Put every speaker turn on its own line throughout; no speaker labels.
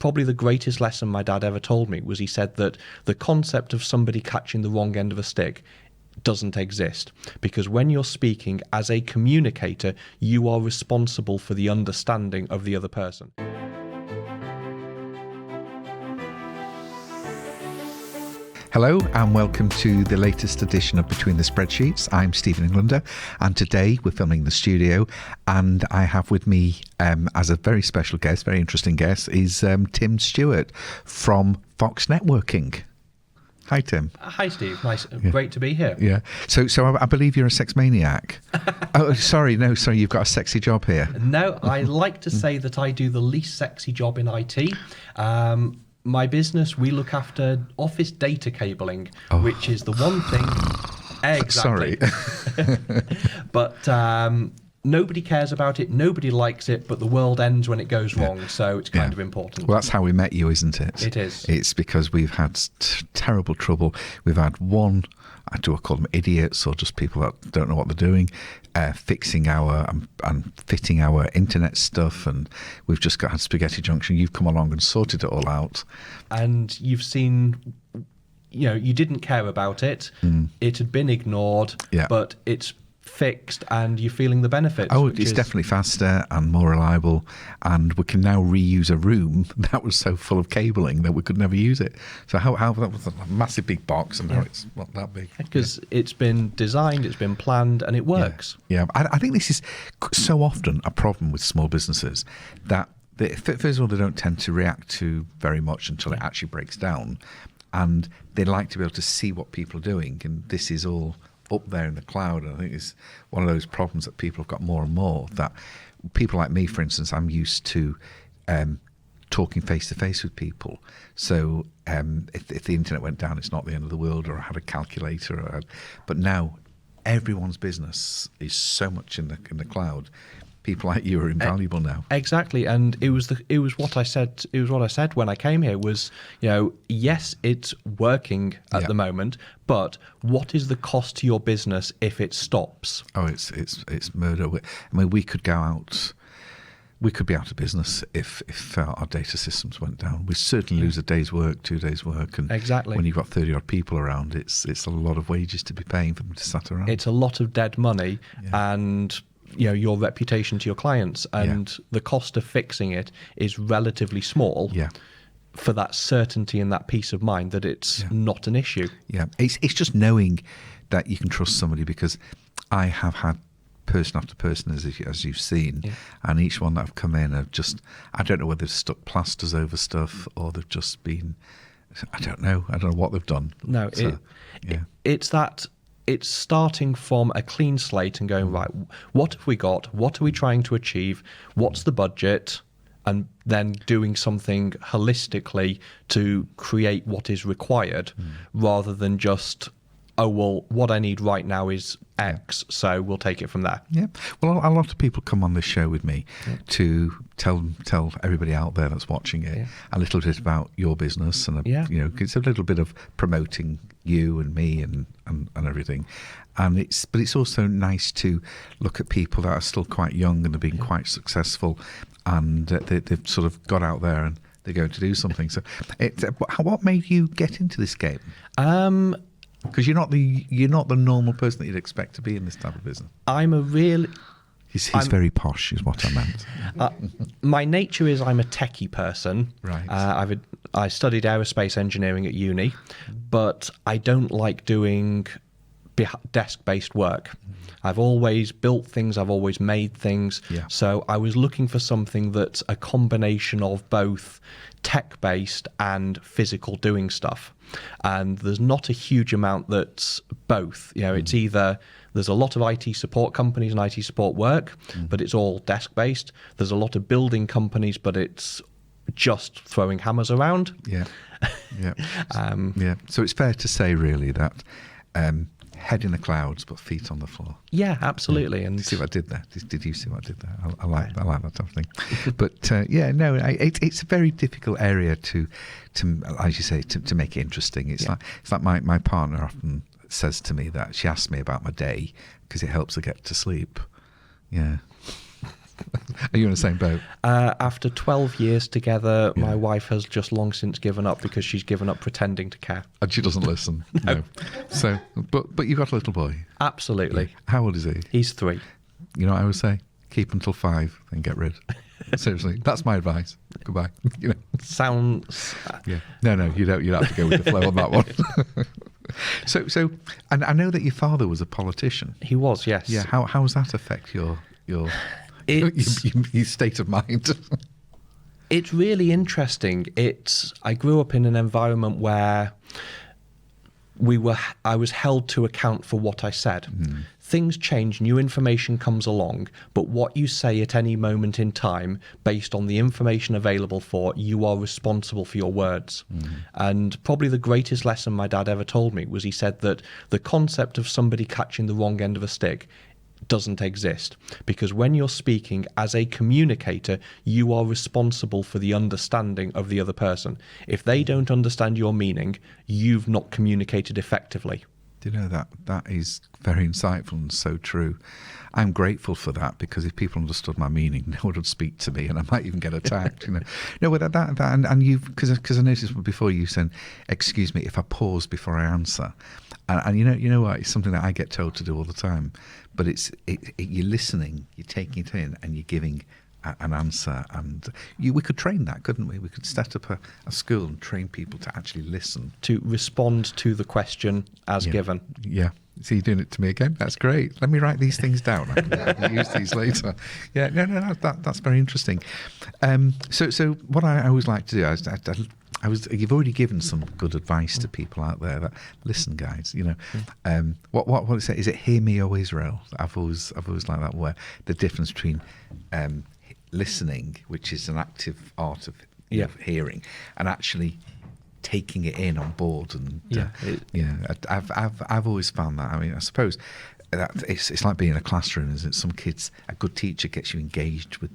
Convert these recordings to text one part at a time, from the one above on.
probably the greatest lesson my dad ever told me was he said that the concept of somebody catching the wrong end of a stick doesn't exist, because when you're speaking as a communicator, you are responsible for the understanding of the other person.
Hello and welcome to the latest edition of Between the Spreadsheets. I'm Stephen Englander, and today we're filming in the studio, and I have with me as a very special guest, very interesting guest, is Tim Stewart from Fox Networking. Hi, Tim.
Hi, Steve. Nice. Yeah. Great to be here.
Yeah. So I believe you're a sex maniac. Sorry, you've got a sexy job here.
No, I like to say that I do the least sexy job in IT. My business, we look after office data cabling, which is the one thing... Exactly.
Sorry.
But nobody cares about it, nobody likes it, but the world ends when it goes wrong, so it's kind of important.
Well, that's how we met you, isn't it?
It is.
It's because we've had terrible trouble. We've had one, do I call them idiots or just people that don't know what they're doing, fixing our and fitting our internet stuff, and we've just got Spaghetti Junction. You've come along and sorted it all out.
And you've seen, you didn't care about it. It had been ignored, but it's fixed and you're feeling the benefits.
It's definitely faster and more reliable, and we can now reuse a room that was so full of cabling that we could never use it. So how that was a massive big box, and now it's not that big.
Because it's been designed, it's been planned, and it works.
Yeah. I think this is so often a problem with small businesses that first of all, they don't tend to react to very much until it actually breaks down, and they like to be able to see what people are doing, and this is all up there in the cloud. And I think it's one of those problems that people have got more and more, that people like me, for instance, I'm used to talking face to face with people. So if the internet went down, it's not the end of the world, or I had a calculator, but now everyone's business is so much in the cloud. People like you are invaluable now. Exactly,
and it was what I said. It was what I said when I came here. Was yes, it's working at the moment, but what is the cost to your business if it stops?
Oh, it's murder. I mean, we could go out. We could be out of business if our data systems went down. We certainly lose a day's work, 2 days' work, and when you've got 30 odd people around, it's a lot of wages to be paying for them to sat around.
It's a lot of dead money, and your reputation to your clients, and the cost of fixing it is relatively small for that certainty and that peace of mind that it's not an issue.
Yeah, it's just knowing that you can trust somebody, because I have had person after person, as you've seen, and each one that have come in have just, I don't know whether they've stuck plasters over stuff or they've just been, I don't know what they've done.
No, so, it's that. It's starting from a clean slate and going, right, what have we got? What are we trying to achieve? What's the budget? And then doing something holistically to create what is required, rather than just, what I need right now is X, so we'll take it from there. Yeah.
Well, a lot of people come on this show with me to tell everybody out there that's watching it a little bit about your business, and it's a little bit of promoting you and me and everything. And it's also nice to look at people that are still quite young and have been quite successful, and they've sort of got out there and they're going to do something. So, what made you get into this game? Because you're not the normal person that you'd expect to be in this type of business.
I'm a real...
He's very posh, is what I meant.
My nature is I'm a techie person.
Right.
I studied aerospace engineering at uni, but I don't like doing desk-based work. I've always built things, I've always made things. So I was looking for something that's a combination of both tech-based and physical doing stuff. And there's not a huge amount that's both. It's either there's a lot of IT support companies and IT support work, but it's all desk-based. There's a lot of building companies, but it's just throwing hammers around.
So it's fair to say, really, that head in the clouds but feet on the floor.
Yeah, absolutely. And
see what I did there? Did you see what I did there? I like that type of thing. But it's a very difficult area to as you say, to make it interesting. It's like my partner often says to me that she asks me about my day because it helps her get to sleep. Yeah. Are you in the same boat?
After 12 years together, my wife has just long since given up because she's given up pretending to care.
And she doesn't listen. No. So, but you've got a little boy.
Absolutely.
Yeah. How old is he?
He's 3.
You know what I would say? Keep until 5, then get rid. Seriously, that's my advice. Goodbye. You know.
Sounds.
Yeah. No, you don't. You have to go with the flow on that one. So, and I know that your father was a politician.
He was, yes.
Yeah. How does that affect your state of mind?
It's really interesting. I grew up in an environment where I was held to account for what I said. Things change, new information comes along, but what you say at any moment in time, based on the information available for, you are responsible for your words. And probably the greatest lesson my dad ever told me was he said that the concept of somebody catching the wrong end of a stick doesn't exist, because when you're speaking as a communicator, you are responsible for the understanding of the other person. If they don't understand your meaning, you've not communicated effectively.
Do you know that is very insightful and so true. I'm grateful for that, because if people understood my meaning, no one would speak to me, and I might even get attacked. You know, no, but that and you, because I noticed before you said, "Excuse me," if I pause before I answer, and you know what? It's something that I get told to do all the time. But you're listening, you're taking it in, and you're giving an answer. And we could train that, couldn't we? We could set up a school and train people to actually listen,
to respond to the question as given.
Yeah. So you're doing it to me again? That's great. Let me write these things down. I can use these later. Yeah, no, that's very interesting. So what I always like to do, you've already given some good advice to people out there. That listen, guys. You know, what is it? Is it hear me, O Israel? I've always like that. Where the difference between listening, which is an active art of hearing, and actually taking it in on board. And I've always found that. I mean, I suppose that it's like being in a classroom, isn't it? Some kids, a good teacher gets you engaged with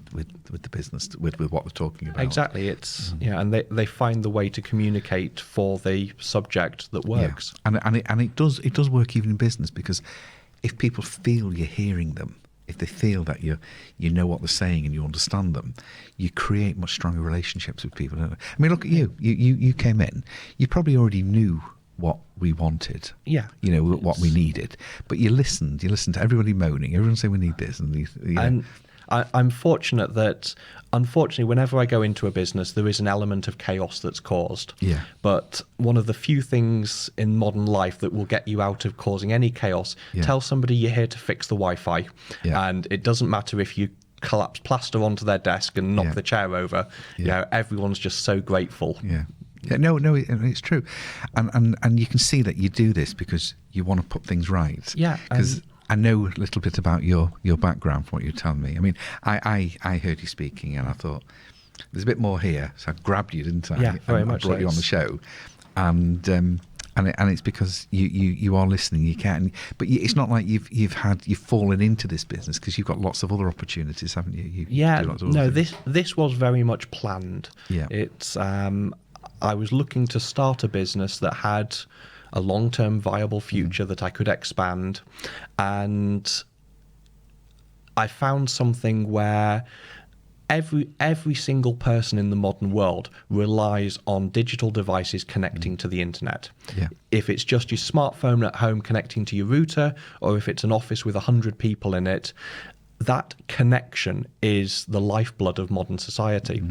the business, with what they're talking about.
Exactly. It's and they find the way to communicate for the subject that works.
Yeah. And it does work even in business, because if people feel you're hearing them, if they feel that you know what they're saying and you understand them, you create much stronger relationships with people. Don't you? I mean, look at you. You came in. You probably already knew what we wanted.
Yeah.
You know what we needed, but you listened. You listened to everybody moaning. Everyone saying we need this, and
I'm fortunate that, unfortunately, whenever I go into a business, there is an element of chaos that's caused.
Yeah.
But one of the few things in modern life that will get you out of causing any chaos, tell somebody you're here to fix the Wi-Fi.
Yeah.
And it doesn't matter if you collapse plaster onto their desk and knock the chair over.
Yeah.
You know, everyone's just so grateful.
Yeah. Yeah, no, it's true, and you can see that you do this because you want to put things right.
Yeah,
because I know a little bit about your background from what you're telling me. I mean, I heard you speaking, and I thought there's a bit more here, so I grabbed you, didn't I?
Yeah, very much.
I brought you on the show, and it's because you are listening. You can, but it's not like you've fallen into this business, because you've got lots of other opportunities, haven't you?
This was very much planned.
Yeah,
it's I was looking to start a business that had a long-term viable future that I could expand, and I found something where every single person in the modern world relies on digital devices connecting to the internet.
Yeah.
If it's just your smartphone at home connecting to your router, or if it's an office with 100 people in it, that connection is the lifeblood of modern society.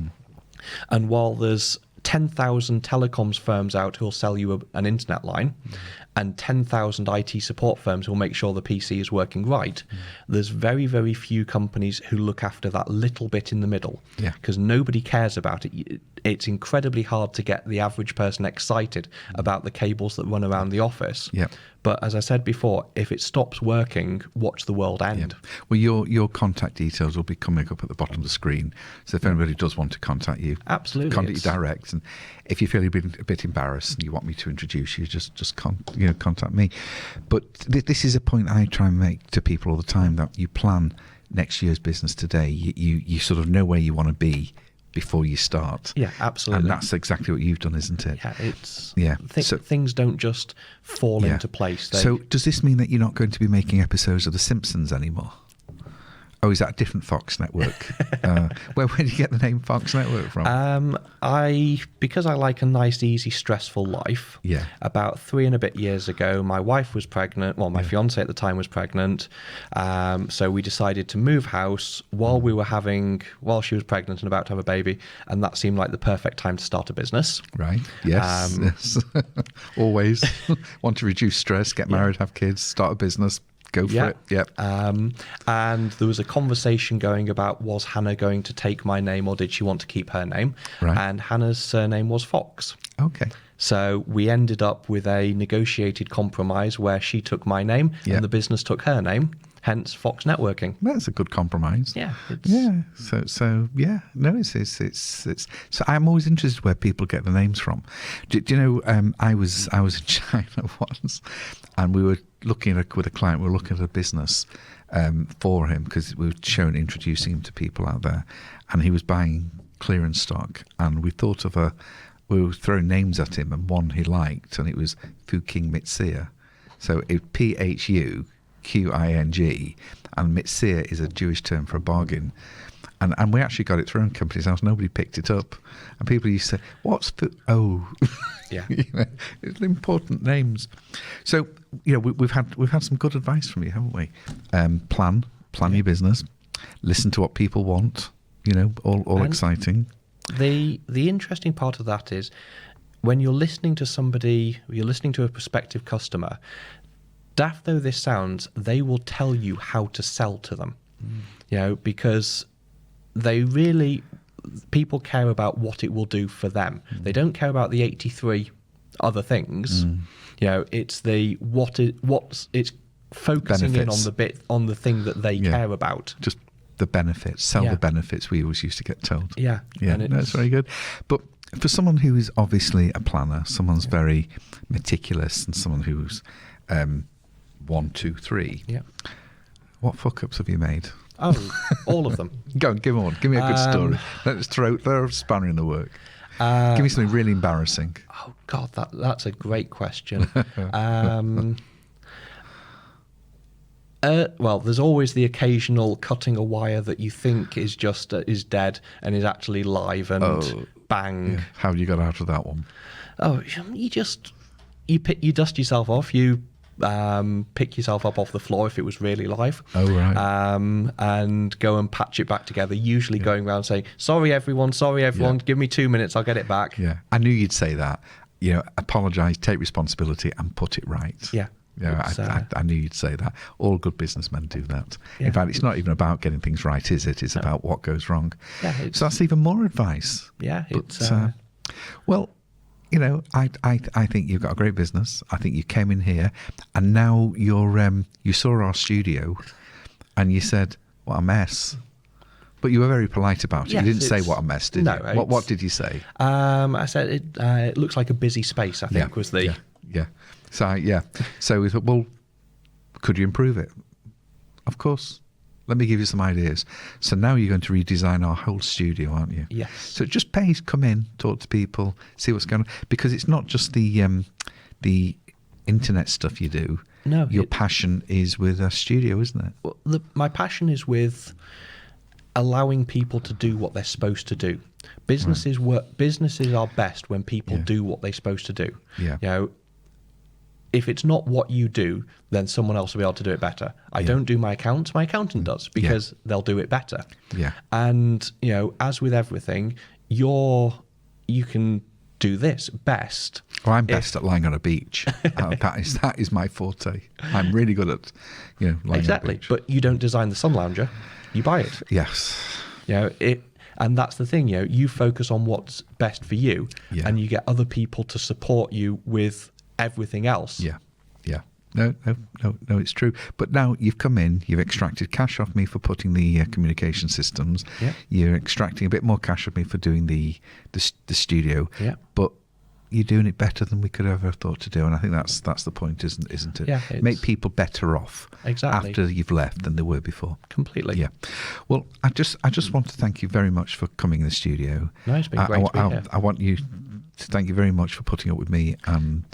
And while there's 10,000 telecoms firms out who'll sell you an internet line, and 10,000 IT support firms who'll make sure the PC is working right, there's very, very few companies who look after that little bit in the middle, because nobody cares about it. It's incredibly hard to get the average person excited about the cables that run around the office.
Yeah.
But as I said before, if it stops working, watch the world end.
Yeah. Well, your contact details will be coming up at the bottom of the screen. So if anybody does want to contact you,
absolutely,
contact you direct. And if you feel you've been a bit embarrassed and you want me to introduce you, just contact me. But this is a point I try and make to people all the time, that you plan next year's business today. You sort of know where you want to be before you start.
Yeah, absolutely.
And that's exactly what you've done, isn't it?
Yeah, things don't just fall into place.
So does this mean that you're not going to be making episodes of The Simpsons anymore? Oh, is that a different Fox network? Where did you get the name Fox Network from?
Because I like a nice, easy, stressful life.
Yeah. About
3 and a bit years ago, my wife was pregnant. Well, my fiance at the time was pregnant. So we decided to move house while she was pregnant and about to have a baby, and that seemed like the perfect time to start a business.
Right. Yes. Yes. Always want to reduce stress, get married, have kids, start a business. Go for it. Yep.
And there was a conversation going about, was Hannah going to take my name or did she want to keep her name?
Right.
And Hannah's surname was Fox.
Okay.
So we ended up with a negotiated compromise where she took my name and the business took her name, hence Fox Networking.
That's a good compromise.
Yeah.
Yeah. So yeah. No, it's. So I'm always interested where people get the names from. Do you know? I was in China once, and we were looking with a client. We were looking at a business for him because we were introducing him to people out there, and he was buying clearance stock, and we thought of we were throwing names at him, and one he liked, and it was Fu King Mitsia. So it PHUQING, and Mitsia is a Jewish term for a bargain. And we actually got it thrown in company's house. Nobody picked it up, and people used to say, "What's Fu?" Oh,
yeah,
it's important names. So we've had some good advice from you, haven't we? Plan your business, listen to what people want. All exciting.
The interesting part of that is when you're listening to somebody, you're listening to a prospective customer, daft though this sounds, they will tell you how to sell to them, because people care about what it will do for them. They don't care about the 83 other things. It's it's focusing
benefits.
on the thing that they care about.
Just the benefits, the benefits we always used to get told.
Yeah.
That's very good. But for someone who is obviously a planner, someone's very meticulous, and someone who's 1, 2, 3.
Yeah.
What fuck ups have you made?
Oh, all of them.
Go on, give me one. Give me a good story. Let's throw a spanner in the work. Give me something really embarrassing.
Oh God, that's a great question. Well, there's always the occasional cutting a wire that you think is just is dead and is actually live and bang.
Yeah. How you got out of that one?
Oh, you dust yourself off. You pick yourself up off the floor if it was really live.
Oh, right.
And go and patch it back together, usually going around saying, sorry everyone, give me 2 minutes, I'll get it back.
Yeah, I knew you'd say that. Apologise, take responsibility and put it right.
Yeah.
I knew you'd say that. All good businessmen do that.
Yeah.
In fact, it's not even about getting things right, is it? It's about what goes wrong.
Yeah,
so that's even more advice.
Yeah.
Well, I think you've got a great business. I think you came in here, and now you saw our studio, and you said, "What a mess." But you were very polite about it.
Yes,
you didn't say what a mess, did
no,
you? What did you say?
I said it looks like a busy space, I think was the...
Yeah. So we thought, well, could you improve it? Of course. Let me give you some ideas. So now you're going to redesign our whole studio, aren't you?
Yes.
So it just pays, come in, talk to people, see what's going on. Because it's not just the internet stuff you do.
No.
Your passion is with a studio, isn't it?
Well, my passion is with allowing people to do what they're supposed to do. Businesses are best when people do what they're supposed to do.
Yeah.
If it's not what you do, then someone else will be able to do it better. I don't do my accounts, my accountant does, because they'll do it better. Yeah. And, as with everything, you can do this best.
Well, I'm best at lying on a beach. That is my forte. I'm really good at, lying on a beach.
But you don't design the sun lounger, you buy it.
Yes.
And that's the thing, you focus on what's best for you, and you get other people to support you with everything else.
Yeah. No, it's true. But now you've come in, you've extracted cash off me for putting the communication systems.
Yeah.
You're extracting a bit more cash off me for doing the studio.
Yeah.
But you're doing it better than we could ever have thought to do, and I think that's the point, isn't it?
Yeah.
Make people better off after you've left than they were before.
Completely.
Yeah. Well, I just want to thank you very much for coming in the studio.
No, it's been great to be here.
I want you to thank you very much for putting up with me and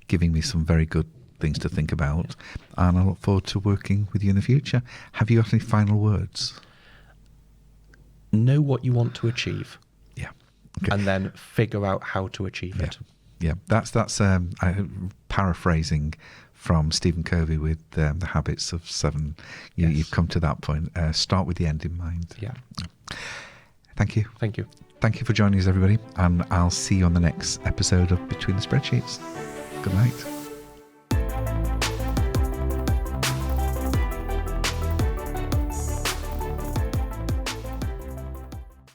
giving me some very good things to think about. And I look forward to working with you in the future. Have you got any final words?
Know what you want to achieve.
Yeah. Okay.
And then figure out how to achieve it.
Yeah, that's paraphrasing from Stephen Covey with the habits of 7. You've come to that point. Start with the end in mind.
Yeah.
Thank you.
Thank you.
Thank you for joining us, everybody. And I'll see you on the next episode of Between the Spreadsheets. Good night.